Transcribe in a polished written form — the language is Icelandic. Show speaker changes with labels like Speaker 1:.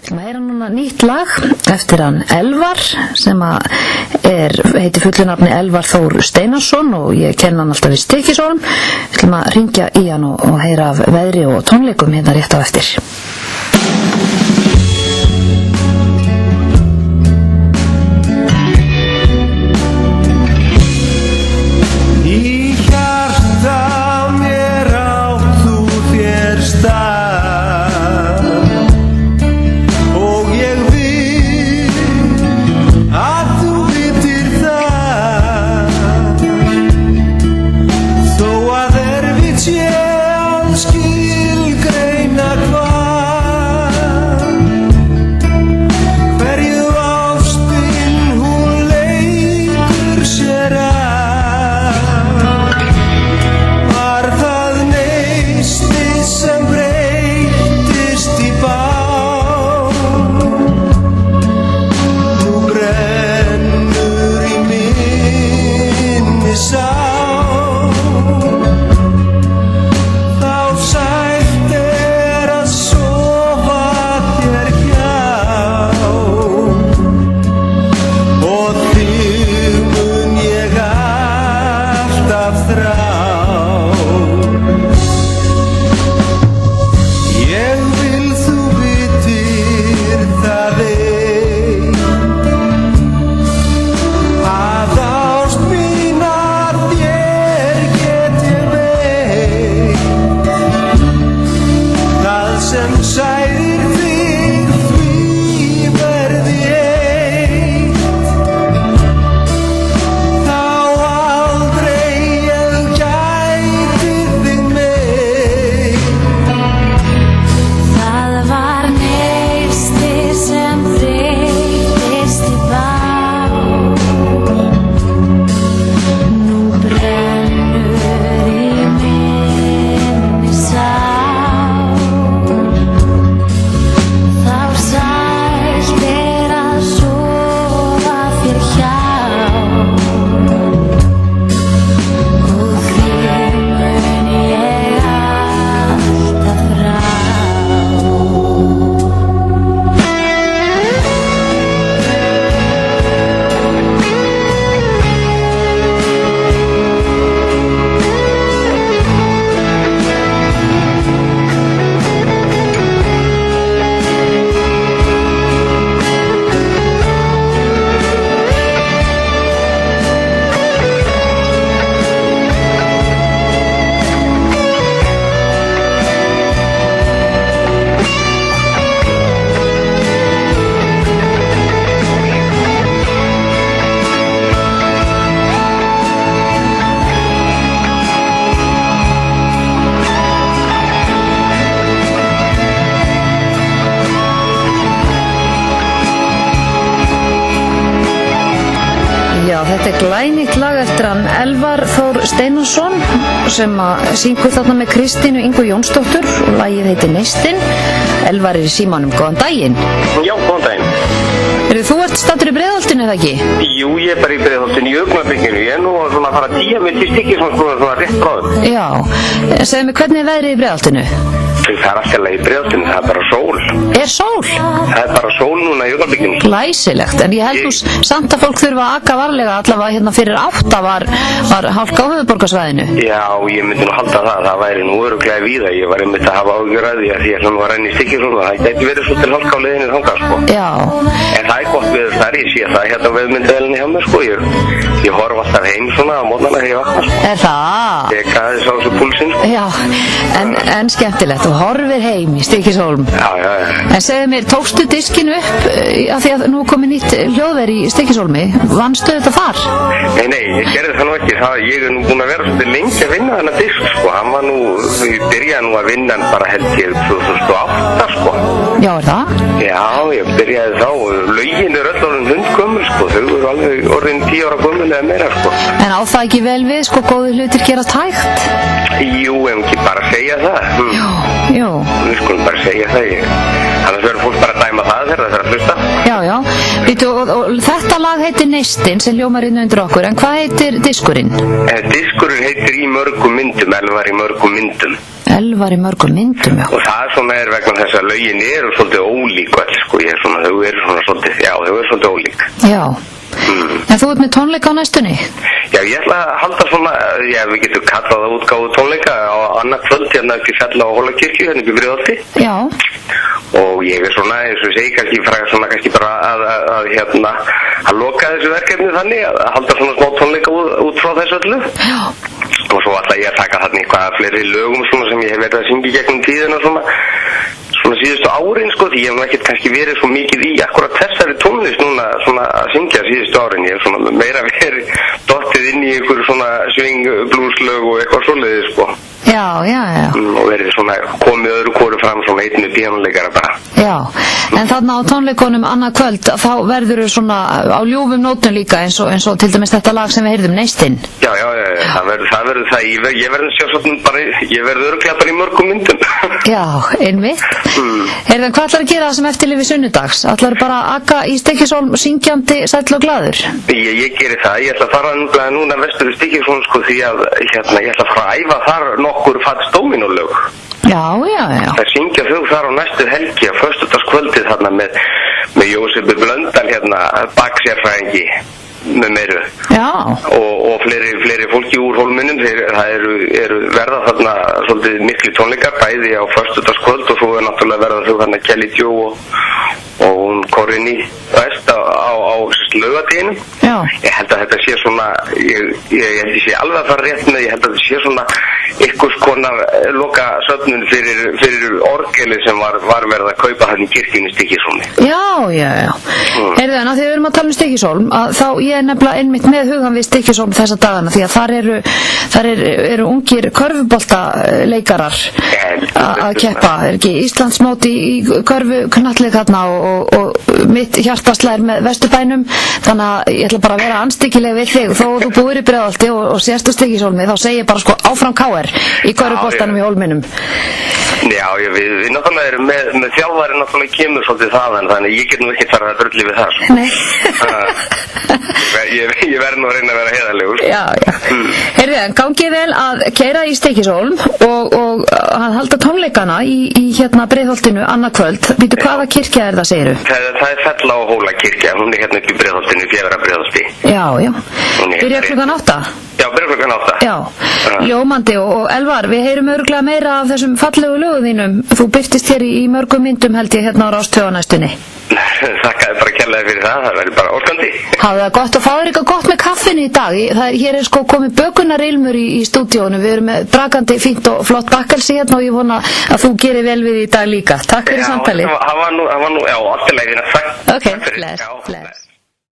Speaker 1: Það er núna nýtt lag eftir hann Elvar sem heitir fullu nafni Elvar Þór Steinarsson og ég kenn hann alltaf við Stykkishólm. Við ætlum að hringja í hann og heyra af veðri og tónleikum hérna rétt á eftir.
Speaker 2: Í hjarta mér átt þú þér stað og ég vil að þú vitir það þó að erfitt sé að skilgreina hverju ástin hún leikur sér var það neisti sem breytist í bál nú brennur í minni sál þá sætt að sofa þér hjá og þig mun ég alltaf þrá ég vil þú vitir það að ást mín að þér get ég veitt það sem særir þig því verði eitt þá aldrei ég gæti þig meitt
Speaker 3: Það var neisti sem breytist í bál nú brennur í minni sál þá sælt að sofa þér hjá og þig mun ég alltaf þrá
Speaker 1: Já, þetta glænýtt lag eftir hann Elvar Þór Steinarsson sem syngur þarna með Kristínu Ingu Jónsdóttur og lagið heitir Neistinn. Elvar í símanum, góðan daginn.
Speaker 4: Já, góðan daginn.
Speaker 1: Þú ert staddur í Breiðholtinu eða ekki?
Speaker 4: Jú, ég bara í Breiðholtinu í Augnablikinu. Ég nú svona að fara að tíja mig til Stykkishólms svona rétt bráðum.
Speaker 1: Já, segðu mig hvernig veðrið í Breiðholtinu?
Speaker 4: Það alltaf í Breiðholtinu, það bara sól.
Speaker 1: Sól?
Speaker 4: Það bara sól núna í Augnablikinu.
Speaker 1: Glæsilegt, en ég held þú samt að fólk þurfa að aka varlega allavega hérna fyrir 8 var hálka á höfuðborgarsvæðinu.
Speaker 4: Já, ég myndi nú halda það væri nú örugglega víða. Ég var einmitt að hafa áhyggjur af því að ég var enn í Stykkishólmi. Það gæti verið svo til hálka á leiðinni þangað, sko.
Speaker 1: Já.
Speaker 4: En það gott við þar, ég sé það hérna á vefmyndavélinni hjá mér, sko. Ég horf alltaf heim svona á morgnana þegar ég vakna, sko. Það? Ég gæði sá svo púlsinn, sko.
Speaker 1: Já, en skemmtilegt, þú horfir heim í Stykkishólm.
Speaker 4: Já.
Speaker 1: En segðu mér, tókstu diskinn upp af því að nú komið nýtt hljóðver í Stykkishólmi, vannstu þetta þar?
Speaker 4: Nei, ég gerði það nú ekki. Ég nú búin að vera svolítið lengi að vinna þennan disk, sko. Hann var nú, ég byrjaði nú að vinna hann bara held ég 2008, sko.
Speaker 1: Já, það?
Speaker 4: Já, ég byrjaði þá. Lögin öll orðin hundgömmul, sko. Þau eru alveg orðin 10 ára gömmul eða meira, sko.
Speaker 1: En á það ekki vel við, sko, góði hlutir gerast hægt?
Speaker 4: Jú, ekki bara segja það.
Speaker 1: Jú.
Speaker 4: Við skulum bara segja það. Annars verður fólk bara að dæma það þegar það er að hlusta.
Speaker 1: Já. Og þetta lag heitir Neistinn sem hljómar inn undir okkur, en hvað heitir diskurinn?
Speaker 4: Diskurinn heitir Í mörgum myndum, Elvar í mörgum myndum.
Speaker 1: Elvar í mörgum myndum, já.
Speaker 4: Og það svona vegna þess að lögin eru svolítið ólík öll, sko, þau eru svona svolítið, já, þau eru svolítið ólík.
Speaker 1: Já. En þú ert með tónleika á næstunni?
Speaker 4: Já, ég ætla að halda svona, já, við getum kallað það útgáfu tónleika á annað kvöld hérna upp í Fjalla á Hólakirkju, hérna upp í Breiðholti.
Speaker 1: Já.
Speaker 4: Og ég svona, eins og segi, kannski bara að loka þessu verkefni þannig, að halda svona smá tónleika út frá þessu öllu.
Speaker 1: Já.
Speaker 4: Og svo ætla ég að taka þarna eitthvað fleiri lögum svona sem ég hef verið að syngja gegnum tíðina svona síðustu árin, sko, því ég hef ekkert kannski verið svo mikið í akkurat þessari tónlist núna svona að syngja síðustu árin. Ég hef svona meira verið dottið inn í einhverju svona swing blueslög og eitthvað svoleiðis, sko.
Speaker 1: Já.
Speaker 4: Og verið svona komið öðru hvoru fram svona einu píanóleikara bara.
Speaker 1: Já, en þarna á tónleikunum annað kvöld, þá verður þau svona á ljúfum nótum líka eins og til dæmis þetta lag sem við heyrðum, Neistinn. Já,
Speaker 4: það verður það. Ég verður sjálfsagt bara, ég verður örugglega bara í mörgum myndum. Já,
Speaker 1: einmitt. Heyrðu, hvað ætlar að gera það sem eftirlifi sunnudags? Ætlar bara að aka í Stykkishólm syngjandi sæll og glaður?
Speaker 4: Ég geri það. Ég ætla að fara núna vestur í Stykkishólm, sko, því að ég ætla að fara að æfa þar nokkur Fats Domino-lög.
Speaker 1: Já.
Speaker 4: Það syngja þau þar á næstu helgi á föstudagskvöldið þarna með Jósefi Blöndal baksérfræðingi með meiru.
Speaker 1: Já.
Speaker 4: Og fleiri fólki úr Hólminum. Það eru verða þarna svolítið miklu tónleikar bæði á föstudagskvöld og svo náttúrulega verða þau þarna Kelly Joe og hún Corinne West á laugardeginum.
Speaker 1: Já.
Speaker 4: Ég held að þetta sé svona, ég held að sé alveg að fara rétt með, ég held að þetta sé svona einhvers konar loka söfnun fyrir orgelið sem var verið að kaupa hann í kirkjunni Stykkishólmi.
Speaker 1: Já. Heyrðu, en að því við erum að tala um Stykkishólm, þá ég er nefnilega einmitt með hugan við Stykkishólm þessa dagana, því að þar eru ungir körfuboltaleikarar að keppa, ekki Íslandsmót í körfuknattleik þarna og mitt hjartaslæðir með Vesturbænum, þannig að ég ætla bara að vera anstíkileg við þig, þó þú búir í Breiðholti og sérst á Stykkishólmi, þá segi ég bara sko áfram KR í körfuboltanum í Hólminum.
Speaker 4: Já, við náttúrulega erum með þjálfari náttúrulega kemur svolítið þaðan, þannig ég get nú ekki farið að brölli við það.
Speaker 1: Nei.
Speaker 4: Ég verð nú að reyna að vera heiðarlegur.
Speaker 1: Já. Heyrðu, en gangið vel að keyra í Stykkishólm og að halda tónleikana í Breiðholtinu annað kvöld. Býtu, hvaða kirkja það, segiru?
Speaker 4: Það er Fjalla á Hólakirkja, hún er upp í Breiðholtinu, Fjögra Breiðholti.
Speaker 1: Já. Byrja klukkan 8?
Speaker 4: Já, byrja klukkan 8.
Speaker 1: Já, ljómandi og Elvar, við heyrum örugglega meira af þessum fallegu lögum þínum. Þú birtist hér í mörgum myndum held ég á Rás 2 á næstunni.
Speaker 4: Þakkaði bara kærlega fyrir það verður bara óskandi.
Speaker 1: Hafðu það gott og fáður eitthvað gott með kaffinu í dag. Hér er sko komið bökunarilmur í stúdíónu. Við erum með brakandi fínt og flott bakkelsi og ég vona að þú gerir vel við í dag líka. Takk fyrir samtalið.
Speaker 4: Það var nú, já, alltaf leiðina.
Speaker 1: Ok, bless.